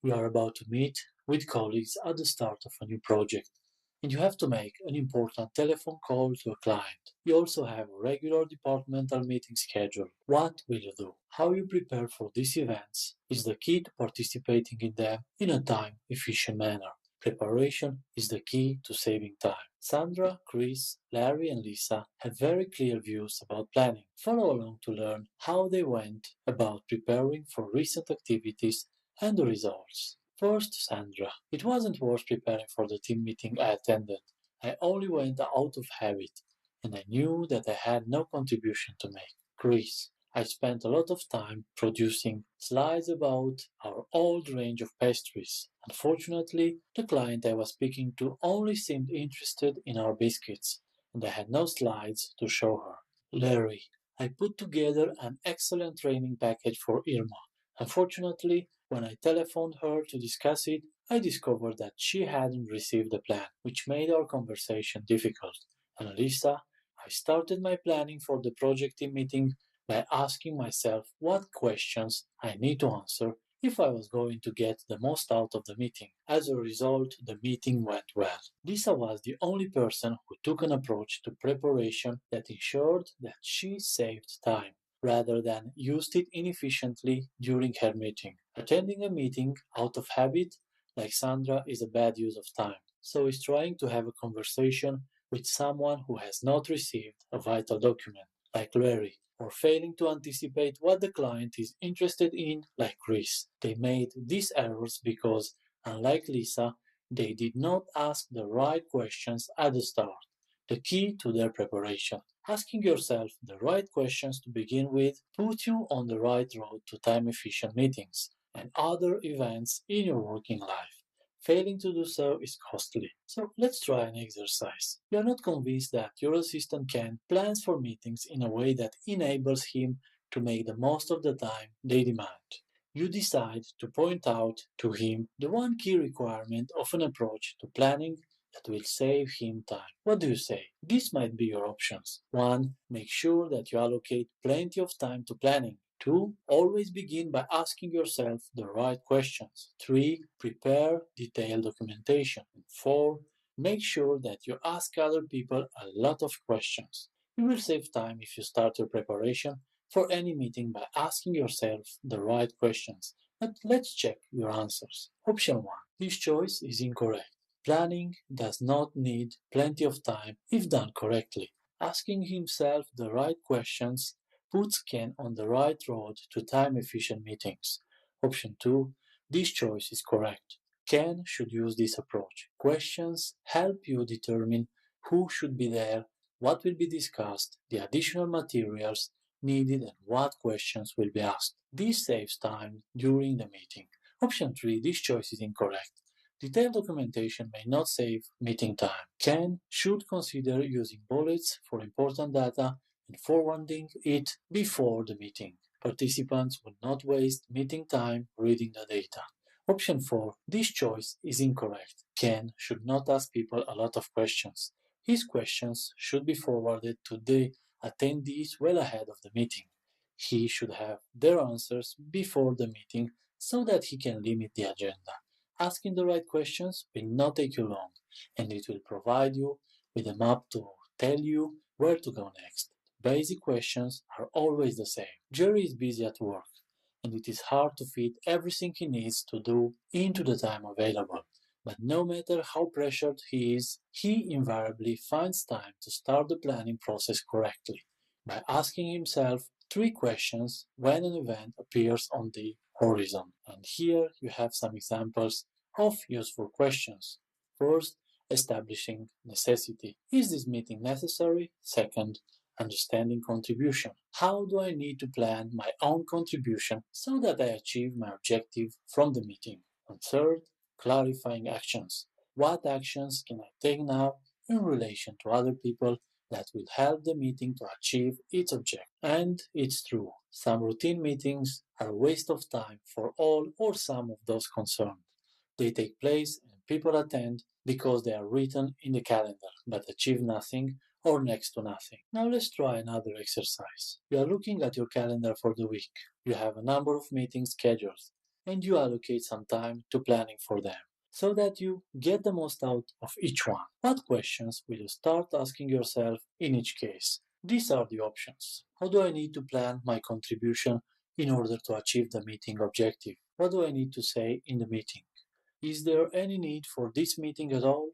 You are about to meet with colleagues at the start of a new project, and you have to make an important telephone call to a client. You also have a regular departmental meeting scheduled. What will you do? How you prepare for these events is the key to participating in them in a time-efficient manner. Preparation is the key to saving time. Sandra, Chris, Larry, and Lisa have very clear views about planning. Follow along to learn how they went about preparing for recent activities and the results. First, Sandra. It wasn't worth preparing for the team meeting I attended. I only went out of habit, and I knew that I had no contribution to make. Chris. I spent a lot of time producing slides about our old range of pastries. Unfortunately, the client I was speaking to only seemed interested in our biscuits, and I had no slides to show her. Larry. I put together an excellent training package for Irma. Unfortunately, when I telephoned her to discuss it, I discovered that she hadn't received the plan, which made our conversation difficult. And Lisa, I started my planning for the project team meeting by asking myself what questions I need to answer if I was going to get the most out of the meeting. As a result, the meeting went well. Lisa was the only person who took an approach to preparation that ensured that she saved time rather than used it inefficiently during her meeting. Attending a meeting out of habit, like Sandra, is a bad use of time. So is trying to have a conversation with someone who has not received a vital document, like Larry, or failing to anticipate what the client is interested in, like Chris. They made these errors because, unlike Lisa, they did not ask the right questions at the start. The key to their preparation. Asking yourself the right questions to begin with puts you on the right road to time efficient meetings and other events in your working life. Failing to do so is costly. So let's try an exercise. You are not convinced that your assistant Ken plans for meetings in a way that enables him to make the most of the time they demand. You decide to point out to him the one key requirement of an approach to planning that will save him time. What do you say? These might be your options. 1. Make sure that you allocate plenty of time to planning. 2. Always begin by asking yourself the right questions. 3. Prepare detailed documentation. 4. Make sure that you ask other people a lot of questions. You will save time if you start your preparation for any meeting by asking yourself the right questions. But let's check your answers. Option 1. This choice is incorrect. Planning does not need plenty of time if done correctly. Asking himself the right questions puts Ken on the right road to time-efficient meetings. Option 2. This choice is correct. Ken should use this approach. Questions help you determine who should be there, what will be discussed, the additional materials needed, and what questions will be asked. This saves time during the meeting. Option 3. This choice is incorrect. Detailed documentation may not save meeting time. Ken should consider using bullets for important data and forwarding it before the meeting. Participants will not waste meeting time reading the data. Option 4. This choice is incorrect. Ken should not ask people a lot of questions. His questions should be forwarded to the attendees well ahead of the meeting. He should have their answers before the meeting so that he can limit the agenda. Asking the right questions will not take you long, and it will provide you with a map to tell you where to go next. Basic questions are always the same. Jerry is busy at work, and it is hard to fit everything he needs to do into the time available. But no matter how pressured he is, he invariably finds time to start the planning process correctly by asking himself 3 questions when an event appears on the horizon. And here you have some examples of useful questions. First, establishing necessity. Is this meeting necessary? Second, understanding contribution. How do I need to plan my own contribution so that I achieve my objective from the meeting? And third, clarifying actions. What actions can I take now in relation to other people that will help the meeting to achieve its objective? And it's true, some routine meetings are a waste of time for all or some of those concerned. They take place and people attend because they are written in the calendar, but achieve nothing or next to nothing. Now let's try another exercise. You are looking at your calendar for the week. You have a number of meetings scheduled, and you allocate some time to planning for them so that you get the most out of each one. What questions will you start asking yourself in each case? These are the options. How do I need to plan my contribution in order to achieve the meeting objective? What do I need to say in the meeting? Is there any need for this meeting at all?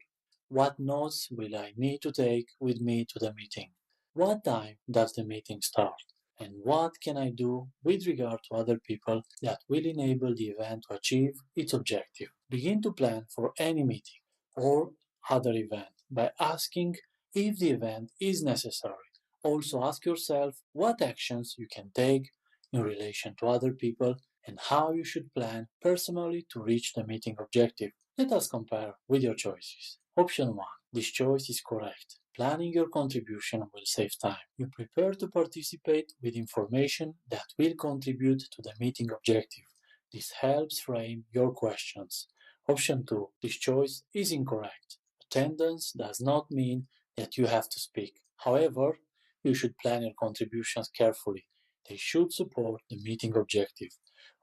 What notes will I need to take with me to the meeting? What time does the meeting start? And what can I do with regard to other people that will enable the event to achieve its objective? Begin to plan for any meeting or other event by asking if the event is necessary. Also ask yourself what actions you can take in relation to other people and how you should plan personally to reach the meeting objective. Let us compare with your choices. Option 1. This choice is correct. Planning your contribution will save time. You prepare to participate with information that will contribute to the meeting objective. This helps frame your questions. Option 2. This choice is incorrect. Attendance does not mean that you have to speak. However, you should plan your contributions carefully. They should support the meeting objective.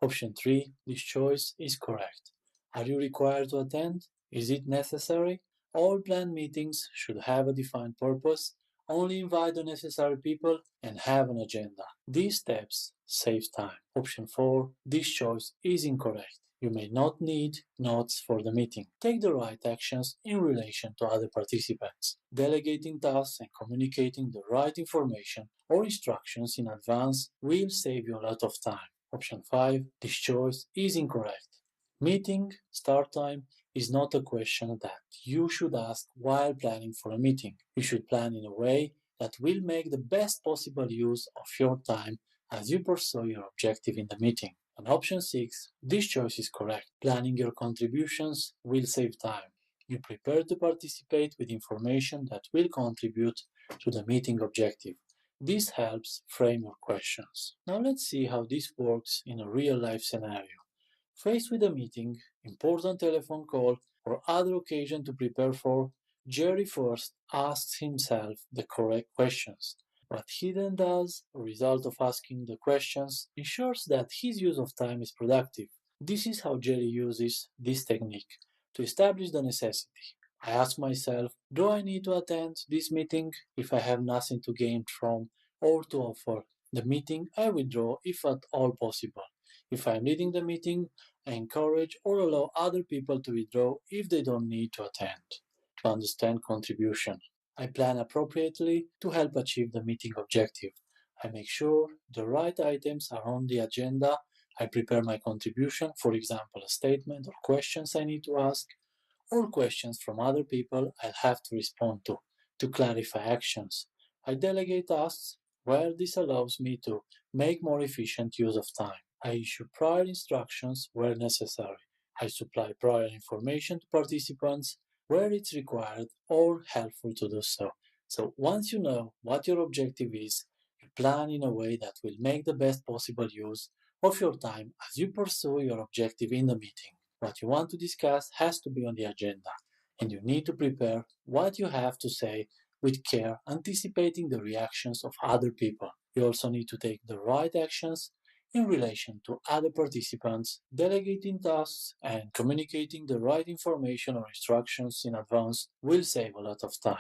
Option 3. This choice is correct. Are you required to attend? Is it necessary? All planned meetings should have a defined purpose, only invite the necessary people, and have an agenda. These steps save time. Option 4. This choice is incorrect. You may not need notes for the meeting. Take the right actions in relation to other participants. Delegating tasks and communicating the right information or instructions in advance will save you a lot of time. Option 5. This choice is incorrect. Meeting start time is not a question that you should ask while planning for a meeting. You should plan in a way that will make the best possible use of your time as you pursue your objective in the meeting. And option 6, this choice is correct. Planning your contributions will save time. You prepare to participate with information that will contribute to the meeting objective. This helps frame your questions. Now let's see how this works in a real-life scenario. Faced with a meeting, important telephone call, or other occasion to prepare for, Jerry first asks himself the correct questions. What he then does, a result of asking the questions, ensures that his use of time is productive. This is how Jerry uses this technique to establish the necessity. I ask myself, do I need to attend this meeting if I have nothing to gain from or to offer? The meeting I withdraw if at all possible. If I am leading the meeting, I encourage or allow other people to withdraw if they don't need to attend. To understand contribution, I plan appropriately to help achieve the meeting objective. I make sure the right items are on the agenda. I prepare my contribution, for example, a statement or questions I need to ask, or questions from other people I'll have to respond to clarify actions. I delegate tasks where this allows me to make more efficient use of time. I issue prior instructions where necessary. I supply prior information to participants where it's required or helpful to do so. So once you know what your objective is, you plan in a way that will make the best possible use of your time as you pursue your objective in the meeting. What you want to discuss has to be on the agenda, and you need to prepare what you have to say with care, anticipating the reactions of other people. You also need to take the right actions in relation to other participants, delegating tasks and communicating the right information or instructions in advance will save a lot of time.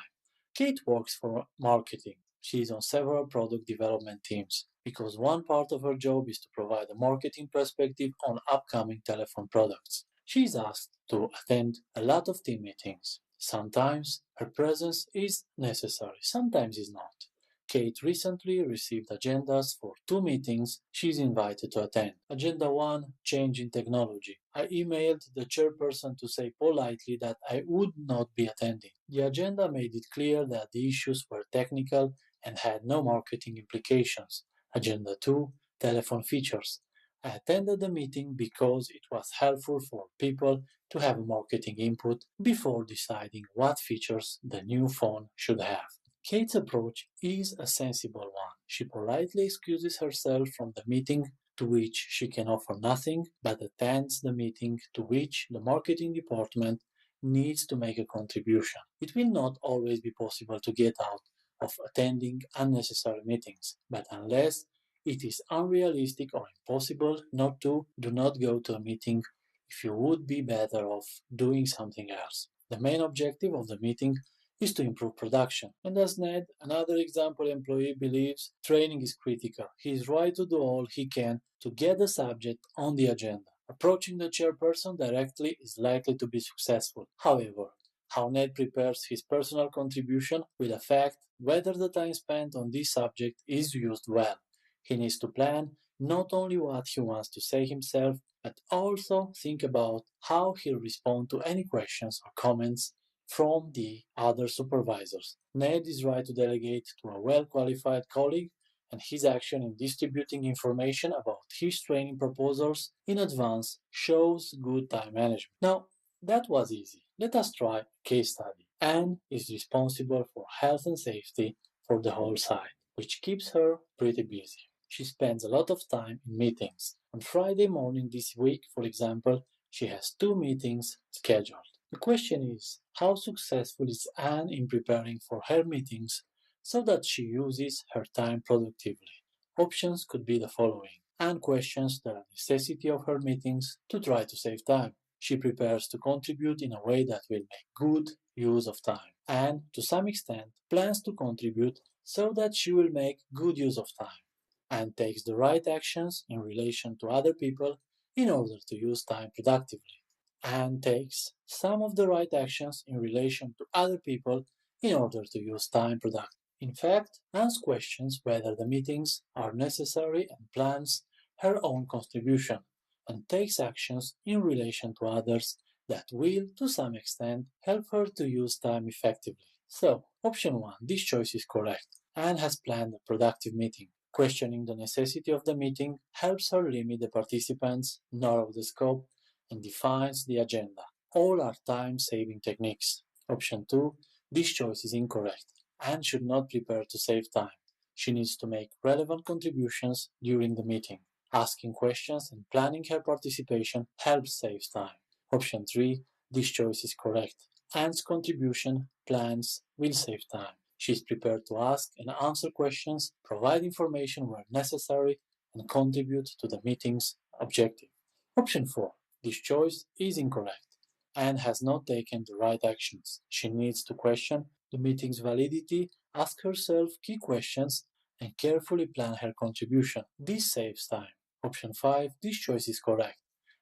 Kate works for marketing. She is on several product development teams because one part of her job is to provide a marketing perspective on upcoming telephone products. She is asked to attend a lot of team meetings. Sometimes her presence is necessary, sometimes is not. Kate recently received agendas for 2 meetings she is invited to attend. Agenda 1, Change in Technology. I emailed the chairperson to say politely that I would not be attending. The agenda made it clear that the issues were technical and had no marketing implications. Agenda 2, Telephone Features. I attended the meeting because it was helpful for people to have marketing input before deciding what features the new phone should have. Kate's approach is a sensible one. She politely excuses herself from the meeting to which she can offer nothing, but attends the meeting to which the marketing department needs to make a contribution. It will not always be possible to get out of attending unnecessary meetings, but unless It is unrealistic or impossible not to do not go to a meeting if you would be better off doing something else. The main objective of the meeting is to improve production. And as Ned, another example employee, believes training is critical, he is right to do all he can to get the subject on the agenda. Approaching the chairperson directly is likely to be successful. However, how Ned prepares his personal contribution will affect whether the time spent on this subject is used well. He needs to plan not only what he wants to say himself, but also think about how he'll respond to any questions or comments from the other supervisors. Ned is right to delegate to a well qualified colleague, and his action in distributing information about his training proposals in advance shows good time management. Now, that was easy. Let us try a case study. Anne is responsible for health and safety for the whole site, which keeps her pretty busy. She spends a lot of time in meetings. On Friday morning this week, for example, she has 2 meetings scheduled. The question is, how successful is Anne in preparing for her meetings so that she uses her time productively? Options could be the following. Anne questions the necessity of her meetings to try to save time. She prepares to contribute in a way that will make good use of time, and to some extent plans to contribute so that she will make good use of time, and takes the right actions in relation to other people in order to use time productively, and takes some of the right actions in relation to other people in order to use time productively. In fact, Anne questions whether the meetings are necessary and plans her own contribution, and takes actions in relation to others that will, to some extent, help her to use time effectively. So, option 1, this choice is correct. Anne has planned a productive meeting. Questioning the necessity of the meeting helps her limit the participants, narrow the scope, and defines the agenda. All are time-saving techniques. Option 2, this choice is incorrect. Anne should not prepare to save time. She needs to make relevant contributions during the meeting. Asking questions and planning her participation helps save time. Option 3, this choice is correct. Anne's contribution plans will save time. She is prepared to ask and answer questions, provide information where necessary, and contribute to the meeting's objective. Option 4, this choice is incorrect. Anne has not taken the right actions. She needs to question the meeting's validity, ask herself key questions, and carefully plan her contribution. This saves time. Option 5, this choice is correct.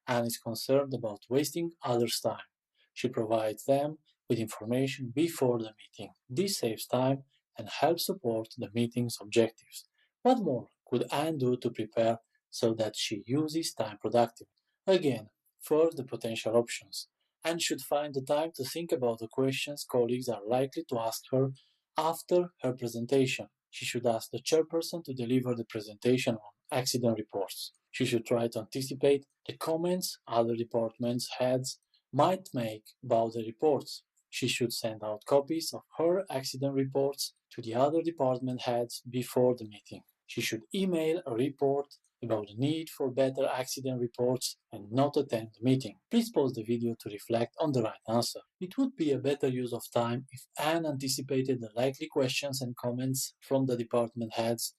Anne is concerned about wasting others' time. She provides them with information before the meeting. This saves time and helps support the meeting's objectives. What more could Anne do to prepare so that she uses time productively? Again, first the potential options. Anne should find the time to think about the questions colleagues are likely to ask her after her presentation. She should ask the chairperson to deliver the presentation on accident reports. She should try to anticipate the comments other departments' heads might make about the reports. She should send out copies of her accident reports to the other department heads before the meeting. She should email a report about the need for better accident reports and not attend the meeting. Please pause the video to reflect on the right answer. It would be a better use of time if Anne anticipated the likely questions and comments from the department heads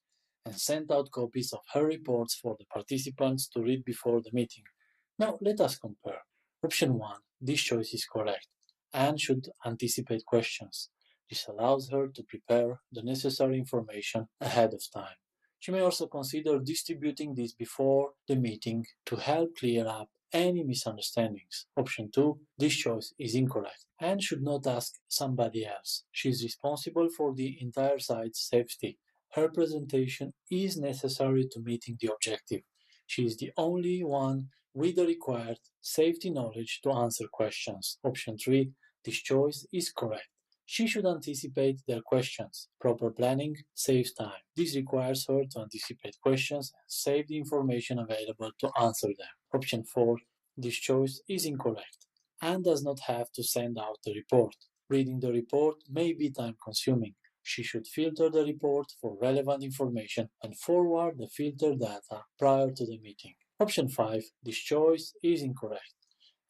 and sent out copies of her reports for the participants to read before the meeting. Now let us compare. Option 1, this choice is correct. Anne should anticipate questions. This allows her to prepare the necessary information ahead of time. She may also consider distributing this before the meeting to help clear up any misunderstandings. Option 2, this choice is incorrect. Anne should not ask somebody else. She is responsible for the entire site's safety. Her presentation is necessary to meeting the objective. She is the only one with the required safety knowledge to answer questions. Option 3, this choice is correct. She should anticipate their questions. Proper planning saves time. This requires her to anticipate questions and save the information available to answer them. Option 4, this choice is incorrect. Anne does not have to send out the report. Reading the report may be time consuming. She should filter the report for relevant information and forward the filtered data prior to the meeting. Option 5, this choice is incorrect.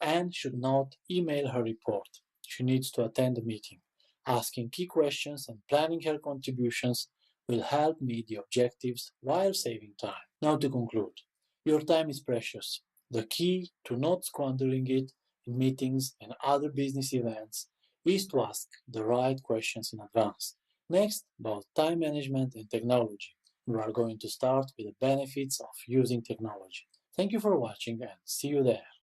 Anne should not email her report. She needs to attend the meeting. Asking key questions and planning her contributions will help meet the objectives while saving time. Now to conclude, your time is precious. The key to not squandering it in meetings and other business events is to ask the right questions in advance. Next, about time management and technology. We are going to start with the benefits of using technology. Thank you for watching and see you there.